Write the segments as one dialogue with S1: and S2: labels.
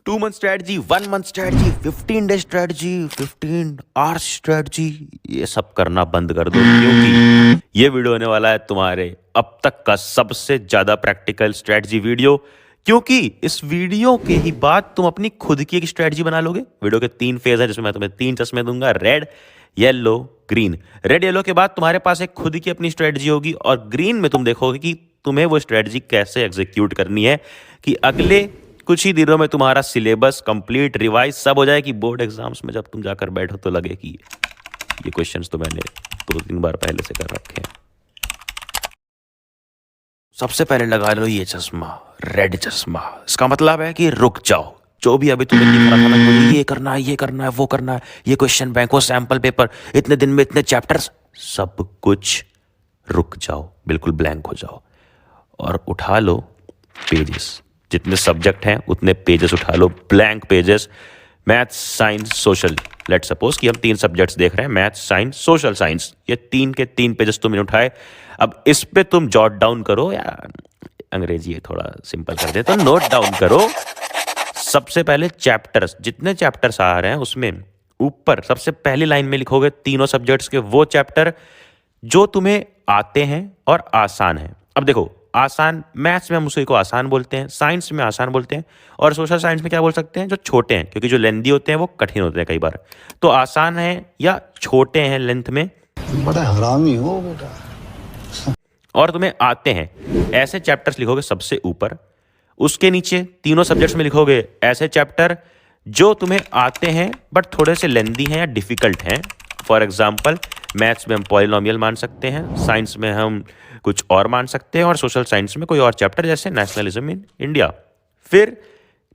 S1: 2 month strategy, 1 month strategy, 15 day strategy, 15 hours strategy, ये सब करना बंद कर दो, क्योंकि ये वीडियो होने वाला है तुम्हारे अब तक का सबसे ज्यादा प्रैक्टिकल स्ट्रेटजी वीडियो। क्योंकि इस वीडियो के ही बाद तुम अपनी खुद की एक स्ट्रेटजी बना लोगे। वीडियो के 3 फेज है जिसमें मैं तुम्हें 3 चश्मे दूंगा, red, yellow, green. Red yellow के बाद तुम्हारे पास एक खुद की अपनी स्ट्रेटजी होगी और ग्रीन में तुम देखोगे कि तुम्हें वो स्ट्रेटजी कैसे एग्जीक्यूट करनी है, कि अगले कुछ ही दिनों में तुम्हारा सिलेबस कंप्लीट, रिवाइज सब हो जाए कि बोर्ड एग्जाम्स में जब तुम जाकर बैठो तो लगे कि ये क्वेश्चंस तो मैंने 2-3 बार पहले से कर रखे हैं। सबसे पहले लगा लो ये चश्मा, रेड चश्मा। इसका मतलब है कि रुक जाओ, जो भी अभी तुम्हें लिख रहा था ना, मुझे ये करना है, ये करना है, वो करना है, ये क्वेश्चन बैंक, वो सैंपल पेपर, इतने दिन में इतने चैप्टर्स, सब कुछ रुक जाओ, बिल्कुल ब्लैंक हो जाओ और उठा लो पेजेस। जितने सब्जेक्ट हैं उतने पेजेस उठा लो, blank pages. Maths, science, social. Let's suppose कि हम 3 सब्जेक्ट्स देख रहे हैं, मैथ्स, साइंस, सोशल साइंस। ये 3 के 3 पेजेस तुमने उठाए। अब इस पे तुम जॉट डाउन करो, या अंग्रेजी थोड़ा सिंपल कर दे तो नोट डाउन करो। सबसे पहले चैप्टर्स, जितने चैप्टर्स आ रहे हैं उसमें ऊपर सबसे पहली लाइन में लिखोगे तीनों सब्जेक्ट्स के वो चैप्टर जो तुम्हें आते हैं और आसान है। अब देखो, आसान, मैथ्स में हम उसी को आसान बोलते हैं, साइंस में आसान बोलते हैं, और सोशल साइंस में क्या बोल सकते हैं, जो छोटे हैं, क्योंकि जो लेंथी होते हैं वो कठिन होते हैं कई बार। तो आसान है या छोटे हैं लेंथ में,
S2: बड़ा हरामी हो बेटा,
S1: और तुम्हें आते हैं, ऐसे चैप्टर्स लिखोगे सबसे ऊपर। उसके नीचे तीनों सब्जेक्ट्स में लिखोगे ऐसे चैप्टर जो तुम्हें आते हैं बट थोड़े से लेंथी हैं या डिफिकल्ट हैं। फॉर एग्जाम्पल, मैथ्स में हम पॉलिनोमियल मान सकते हैं, साइंस में हम कुछ और मान सकते हैं, और सोशल साइंस में कोई और चैप्टर जैसे नेशनलिज्म इन इंडिया। फिर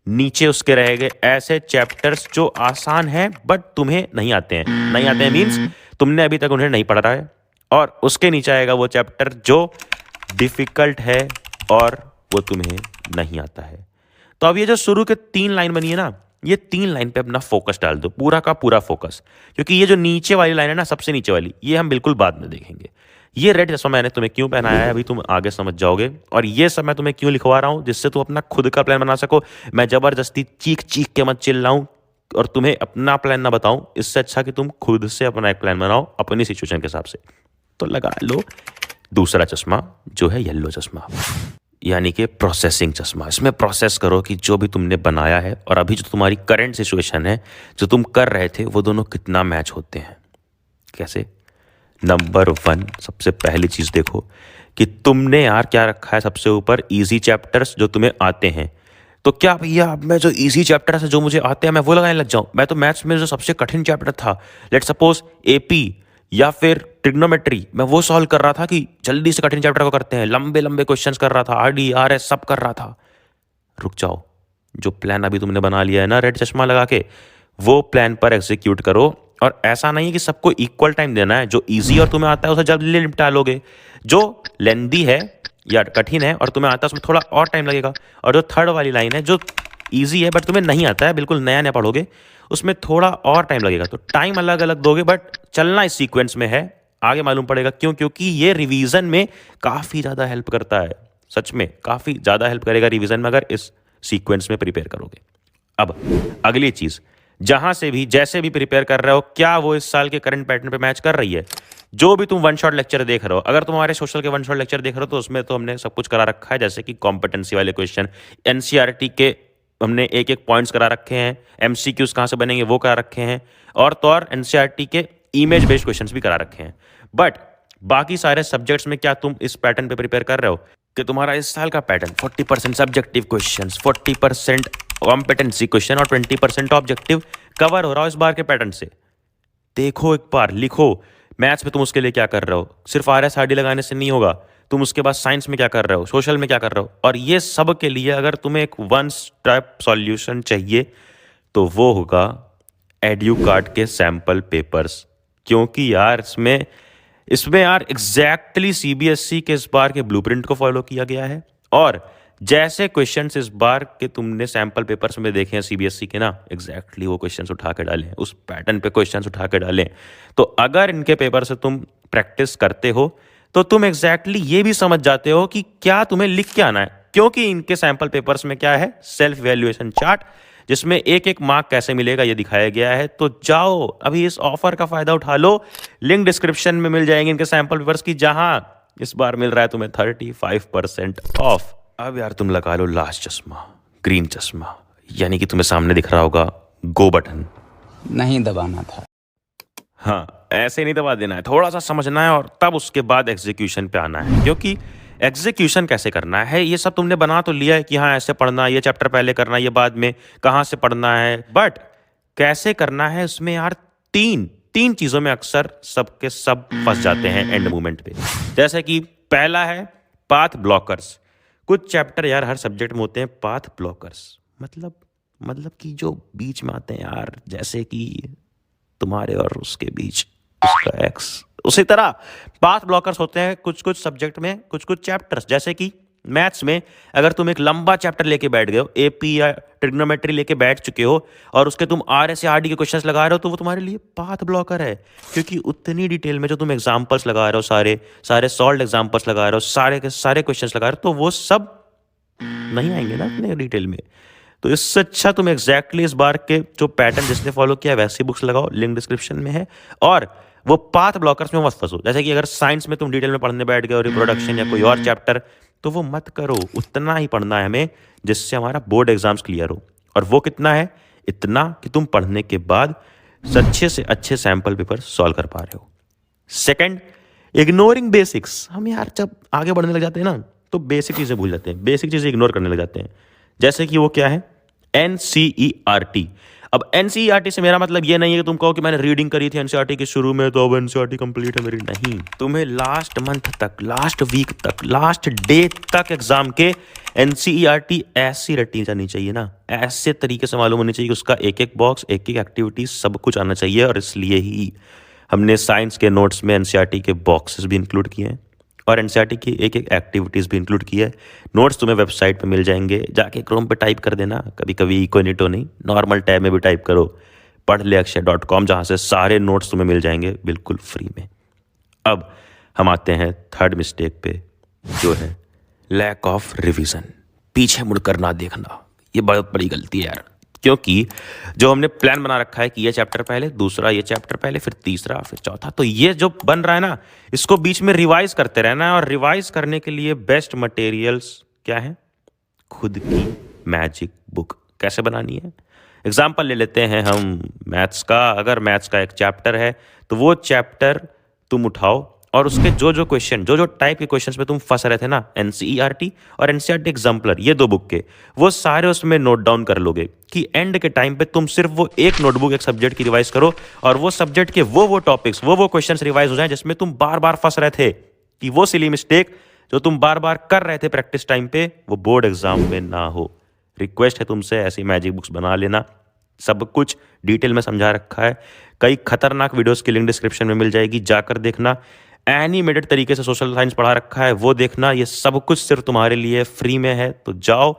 S1: नीचे उसके रहेंगे ऐसे चैप्टर्स जो आसान हैं बट तुम्हें नहीं आते हैं। नहीं आते हैं मीन्स तुमने अभी तक उन्हें नहीं पढ़ा है। और उसके नीचे आएगा वो चैप्टर जो डिफिकल्ट है और वो तुम्हें नहीं आता है। तो अब ये जो शुरू के 3 लाइन बनी है ना, ये 3 लाइन पे अपना फोकस डाल दो, पूरा का पूरा फोकस। क्योंकि ये जो नीचे वाली लाइन है ना, सबसे नीचे वाली, ये हम बिल्कुल बाद में देखेंगे। ये रेड चश्मा मैंने तुम्हें क्यों पहनाया है अभी तुम आगे समझ जाओगे, और ये सब मैं तुम्हें क्यों लिखवा रहा हूं, जिससे तुम अपना खुद का प्लान बना सको। मैं जबरदस्ती चीख चीख के मत चिल्लाऊं और तुम्हें अपना प्लान ना बताऊं। इससे अच्छा कि तुम खुद से अपना एक प्लान बनाओ अपनी सिचुएशन के हिसाब से। तो लगा लो दूसरा चश्मा जो है येलो चश्मा, यानी कि प्रोसेसिंग चश्मा। इसमें प्रोसेस करो कि जो भी तुमने बनाया है और अभी जो तुम्हारी करंट सिचुएशन है, जो तुम कर रहे थे, वो दोनों कितना मैच होते हैं। कैसे? नंबर 1, सबसे पहली चीज देखो कि तुमने यार क्या रखा है सबसे ऊपर, इजी चैप्टर्स जो तुम्हें आते हैं। तो क्या भैया अब मैं जो इजी चैप्टर्स है जो मुझे आते हैं मैं वो लगाने लग जाऊं? मैं तो मैथ्स में जो सबसे कठिन चैप्टर था, लेट सपोज एपी या फिर ट्रिग्नोमेट्री, मैं वो सॉल्व कर रहा था कि जल्दी से कठिन चैप्टर को करते हैं, लंबे लंबे क्वेश्चंस कर रहा था, आरडी आरएस सब कर रहा था। रुक जाओ, जो प्लान अभी तुमने बना लिया है ना रेड चश्मा लगा के, वो प्लान पर एग्जीक्यूट करो। और ऐसा नहीं है कि सबको इक्वल टाइम देना है। जो इजी और तुम्हें आता है उसे जल्दी निपटा लोगे, जो लेंदी है या कठिन है और तुम्हें आता है उसमें थोड़ा और टाइम लगेगा। और जो थर्ड वाली लाइन है जो इजी है बट तुम्हें नहीं आता है, बिल्कुल नया नया पढ़ोगे, उसमें थोड़ा और टाइम लगेगा। तो टाइम अलग अलग दोगे बट चलना इस सीक्वेंस में है। आगे मालूम पड़ेगा क्यों, क्योंकि ये रिवीजन में काफ़ी ज़्यादा हेल्प करता है। सच में काफ़ी ज़्यादा हेल्प करेगा रिवीजन में अगर इस सीक्वेंस में प्रिपेयर करोगे। अब अगली चीज़, जहां से भी जैसे भी प्रिपेयर कर रहे हो, क्या वो इस साल के करंट पैटर्न पे मैच कर रही है? जो भी तुम 1 शॉट लेक्चर देख रहे हो, अगर तुम हमारे सोशल के 1 शॉट लेक्चर देख रहे हो तो उसमें तो हमने सब कुछ करा रखा है, जैसे कि कॉम्पिटेंसी वाले क्वेश्चन, एनसीईआरटी के हमने एक एक पॉइंट्स करा रखे हैं, एमसीक्यूज कहाँ से बनेंगे वो करा रखे हैं, और तो और एनसीईआरटी के इमेज बेस्ड क्वेश्चंस भी करा रखे हैं। बट बाकी सारे सब्जेक्ट्स में क्या तुम इस पैटर्न पे प्रिपेयर कर रहे हो कि तुम्हारा इस साल का pattern 40% subjective questions, 40% competency question और 20% ऑब्जेक्टिव कवर हो रहा हो इस बार के पैटर्न से? देखो एक बार, लिखो। मैथ्स में तुम उसके लिए क्या कर रहे हो? सिर्फ आरएस आरडी लगाने से नहीं होगा, तुम उसके बाद साइंस में क्या कर रहे हो, सोशल में क्या कर रहे हो। और ये सब के लिए अगर तुम्हें एक 1 स्टेप सॉल्यूशन चाहिए तो वो होगा एड्यूकार्ट के सैंपल पेपर्स। क्योंकि यार इसमें यार एग्जैक्टली सीबीएसई के इस बार के ब्लूप्रिंट को फॉलो किया गया है, और जैसे क्वेश्चंस इस बार के तुमने सैंपल पेपर्स में देखे हैं सीबीएसई के ना, एग्जैक्टली वो क्वेश्चंस उठा के डालें, उस पैटर्न पे क्वेश्चंस उठा के डालें। तो अगर इनके पेपर से तुम प्रैक्टिस करते हो तो तुम एग्जैक्टली ये भी समझ जाते हो कि क्या तुम्हें लिख के आना है। क्योंकि इनके सैंपल पेपर्स में क्या है, सेल्फ वैल्यूएशन चार्ट, जिसमें एक एक मार्क कैसे मिलेगा ये दिखाया गया है। तो जाओ अभी इस ऑफर का फायदा उठा लो, लिंक डिस्क्रिप्शन में मिल जाएंगे इनके सैंपल पेपर्स की, जहां इस बार मिल रहा है तुम्हें 35% ऑफ। अब यार तुम लगा लो लास्ट चश्मा, ग्रीन चश्मा, यानी कि तुम्हें सामने दिख रहा होगा गो बटन।
S3: नहीं दबाना था।
S1: हाँ, ऐसे नहीं दबा देना है, थोड़ा सा समझना है और तब उसके बाद एग्जीक्यूशन पे आना है। क्योंकि एग्जीक्यूशन कैसे करना है ये सब तुमने बना तो लिया है कि हाँ ऐसे पढ़ना, ये चैप्टर पहले करना, ये बाद में, कहाँ से पढ़ना है, बट कैसे करना है उसमें यार तीन चीजों में अक्सर सबके सब फंस जाते हैं एंड मोमेंट पे। जैसे कि पहला है पाथ ब्लॉकर्स। कुछ चैप्टर यार हर सब्जेक्ट में होते हैं पाथ ब्लॉकर्स, मतलब कि जो बीच में आते हैं यार, जैसे कि तुम्हारे और उसके बीच उसका एक्स, उसी तरह पाथ ब्लॉकर्स होते हैं कुछ सब्जेक्ट में, कुछ चैप्टर्स। जैसे कि मैथ्स में अगर तुम एक लंबा चैप्टर लेके बैठ गए हो, एपी या ट्रिग्नोमेट्री लेके बैठ चुके हो और उसके तुम आरएस या आरडी के क्वेश्चंस लगा रहे हो, तो वो तुम्हारे लिए पाथ ब्लॉकर है। क्योंकि उतनी डिटेल में जो तुम एग्जांपल्स लगा रहे हो, सारे सॉल्व एग्जांपल्स लगा रहे हो, सारे के सारे क्वेश्चंस लगा रहे हो, तो वो सब नहीं आएंगे ना इतने डिटेल में। तो इससे अच्छा तुम एग्जैक्टली इस बार के जो पैटर्न जिसने फॉलो किया वैसी बुक्स लगाओ, लिंक डिस्क्रिप्शन में है, और वो पाथ ब्लॉकर्स में मत फंसो। जैसे कि अगर साइंस में तुम डिटेल में पढ़ने बैठ गए और रिप्रोडक्शन या कोई और चैप्टर, तो वो मत करो। उतना ही पढ़ना है हमें जिससे हमारा बोर्ड एग्जाम्स क्लियर हो। और वो कितना है? इतना कि तुम पढ़ने के बाद अच्छे से अच्छे सैंपल पेपर सॉल्व कर पा रहे हो। Second, ignoring basics. हम यार जब आगे बढ़ने लग जाते हैं ना, तो बेसिक चीज़ें भूल जाते हैं, बेसिक चीज़ें इग्नोर करने लग जाते हैं। जैसे कि वो क्या है? NCERT। अब NCERT से मेरा मतलब ये नहीं है कि तुम कहो कि मैंने रीडिंग करी थी NCERT के शुरू में तो अब NCERT कंप्लीट है मेरी। नहीं, तुम्हें लास्ट मंथ तक, लास्ट वीक तक, लास्ट डे तक एग्जाम के NCERT ऐसी रटी जानी चाहिए ना, ऐसे तरीके से मालूम होनी चाहिए कि उसका एक एक बॉक्स, एक एक एक्टिविटी सब कुछ आना चाहिए। और इसलिए ही हमने साइंस के नोट्स में NCERT के बॉक्सेस भी इंक्लूड किए हैं और NCERT की एक एक एक्टिविटीज़ भी इंक्लूड की है। नोट्स तुम्हें वेबसाइट पे मिल जाएंगे, जाके क्रोम पे टाइप कर देना, कभी कभी इकोनिटो नहीं, नॉर्मल टैब में भी टाइप करो padhleakshay.com, जहाँ से सारे नोट्स तुम्हें मिल जाएंगे बिल्कुल फ्री में। अब हम आते हैं थर्ड मिस्टेक पे, जो है लैक ऑफ रिविज़न, पीछे मुड़कर ना देखना। ये बहुत बड़ी गलती है यार, क्योंकि जो हमने प्लान बना रखा है कि ये चैप्टर पहले, दूसरा ये चैप्टर पहले, फिर तीसरा, फिर चौथा, तो ये जो बन रहा है ना, इसको बीच में रिवाइज करते रहना है। और रिवाइज करने के लिए बेस्ट मटेरियल्स क्या है? खुद की मैजिक बुक कैसे बनानी है। एग्जाम्पल ले लेते हैं हम मैथ्स का। अगर मैथ्स का एक चैप्टर है तो वो चैप्टर तुम उठाओ और उसके जो क्वेश्चन, जो टाइप के क्वेश्चंस में तुम फंस रहे थे ना, NCERT और NCERT एग्जाम्पलर, ये दो बुक के, वो सारे उसमें नोट डाउन कर लोगे कि एंड के टाइम पे तुम सिर्फ वो एक नोटबुक एक सब्जेक्ट की रिवाइज करो और वो सब्जेक्ट के वो टॉपिक्स, वो क्वेश्चंस रिवाइज हो जाए जिसमें तुम बार बार फंस रहे थे, कि वो सिली मिस्टेक जो तुम बार बार कर रहे थे प्रैक्टिस टाइम पे, वो बोर्ड एग्जाम में ना हो। रिक्वेस्ट है तुमसे, ऐसी मैजिक बुक्स बना लेना, सब कुछ डिटेल में समझा रखा है। कई खतरनाक वीडियोस की लिंक डिस्क्रिप्शन में मिल जाएगी, जाकर देखना। एनिमेटेड तरीके से सोशल साइंस पढ़ा रखा है, वो देखना। ये सब कुछ सिर्फ तुम्हारे लिए फ्री में है, तो जाओ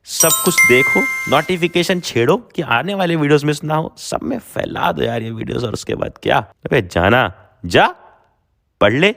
S1: सब कुछ देखो, नोटिफिकेशन छेड़ो कि आने वाले वीडियोस मिस ना हो, सब में फैला दो यार ये वीडियोस। और उसके बाद क्या, अबे जाना, जा पढ़ ले।